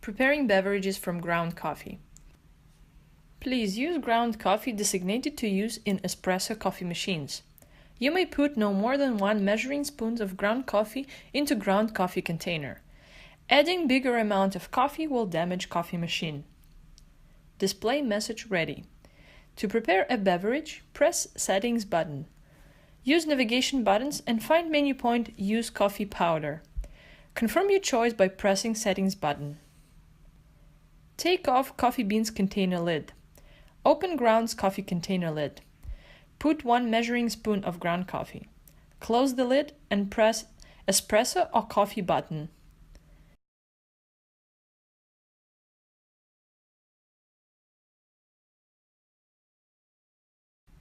Preparing beverages from ground coffee. Please use ground coffee designated to use in espresso coffee machines. You may put no more than 1 measuring spoon of ground coffee into ground coffee container. Adding bigger amount of coffee will damage coffee machine. Display message ready. To prepare a beverage, press Settings button. Use navigation buttons and find menu point Use coffee powder. Confirm your choice by pressing Settings button. Take off coffee beans container lid. Open ground coffee container lid. Put 1 measuring spoon of ground coffee. Close the lid and press Espresso or Coffee button.